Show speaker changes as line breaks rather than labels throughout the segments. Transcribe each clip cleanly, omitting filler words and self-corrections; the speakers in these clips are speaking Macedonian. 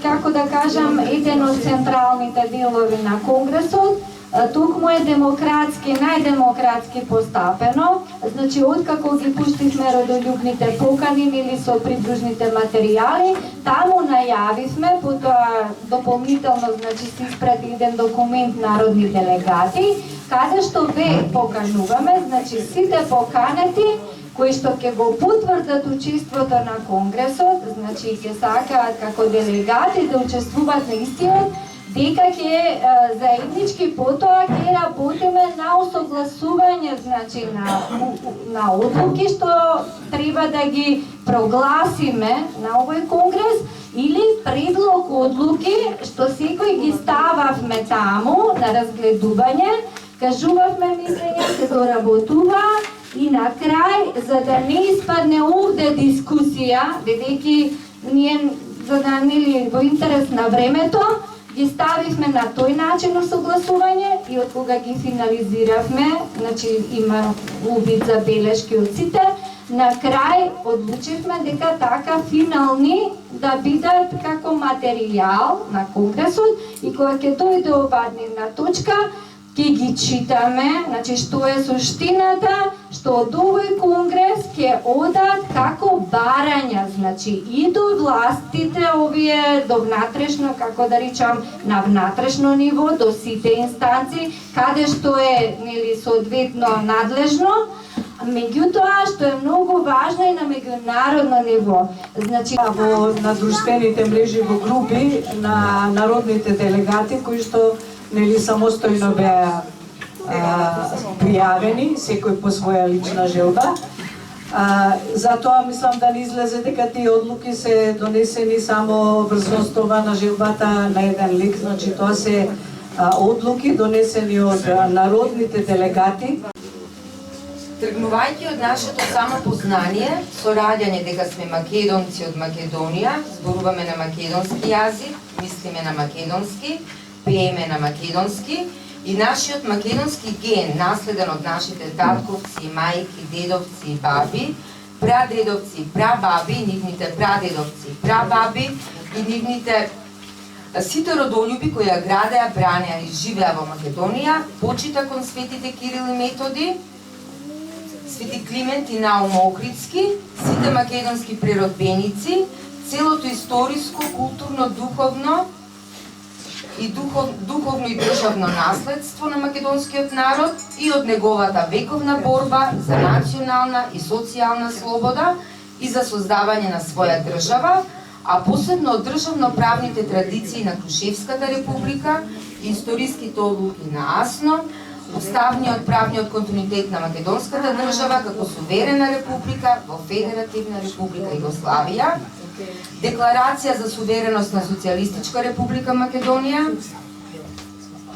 Како да кажам, еден од централните делови на Конгресот, токму е демократски, најдемократски постапено. Значи, откако ги пуштивме родолюбните покани или со придружните материјали, таму најавивме, потоа дополнително, значи, се испрати еден документ народни делегати, каде што ве покануваме, значи, сите поканети кои што ќе го потврдат учеството на Конгресот, значи ќе сакаат како делегати да учествуваат на истиот, дека ќе заеднички потоа ќе работиме на усогласување, значи на одлуки што треба да ги прогласиме на овој конгрес или предлог одлуки што секој ги стававме таму на разгледување, кажувавме мислење, се доработува. И на крај, за да не испадне овде дискусија, бидејќи ние, за да не во интерес на времето, ги ставивме на тој начин согласување и од кога ги финализиравме, значи има увид за белешки од сите, на крај одлучивме дека така финални да бидат како материјал на Конгресот и кога ќе дојде оваа дневна точка, ќе ги читаме, значи што е суштината, што од овој конгрес ќе одат како барања, значи и до властите овие, до внатрешно, како да речам, на внатрешно ниво, до сите инстанции, каде што е, нели, соодветно надлежно, меѓутоа што е многу важно и на меѓународно ниво. Значи
на друштveните мрежи во групи на народните делегати кои што нели самостојно беа пријавени, секој по своја лична желба. Затоа мислам да не излезе дека тие одлуки се донесени само врз основа на желбата на еден лик, значи тоа се одлуки донесени од народните делегати.
Тргнувајќи од нашето самопознание, сораѓање дека сме македонци од Македонија, зборуваме на македонски јазик, мислиме на македонски, пееме на македонски и нашиот македонски ген, наследен од нашите татковци, мајки, дедовци и баби, прадедовци, прабаби, нивните прадедовци, прабаби и нивните сите родолюби кои ја градеа, бранеа и живеа во Македонија, почита кон светите Кирил и Методи, Свети Климент и Наум Охридски, сите македонски природбеници, целото историско, културно, духовно и духовно и државно наследство на македонскиот народ и од неговата вековна борба за национална и социјална слобода и за создавање на своја држава, а посебно од државно-правните традиции на Крушевската република, историските одлуки на АСНО, уставниот правниот континуитет на македонската држава како суверена република во Федеративна република Југославија, Декларација за сувереност на Социјалистичка република Македонија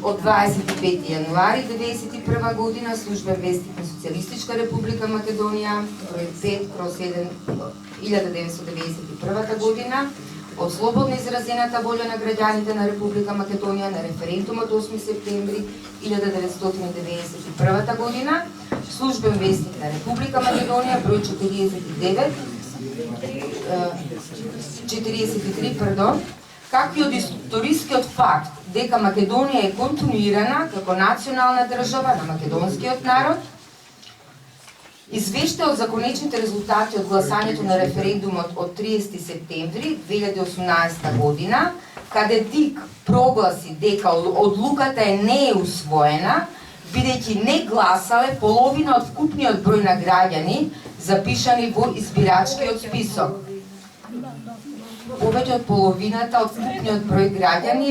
од 25 јануари 1991 година, службен вестник на Социјалистичка република Македонија, број 5/1991 година, од слободно изразената волја на граѓаните на Република Македонија на референдумот 8 септември 1991 година, службен вестник на Република Македонија, број 43, както и од историскиот факт дека Македонија е континуирана како национална држава на македонскиот народ, извештај од законечните резултати од гласањето на референдумот од 30 септември 2018 година, каде ДИК прогласи дека одлуката не е усвоена, бидејќи не гласале половина од вкупниот број на граѓани запишани во избирачкиот список. Повеќе од половината од вкупниот број граѓани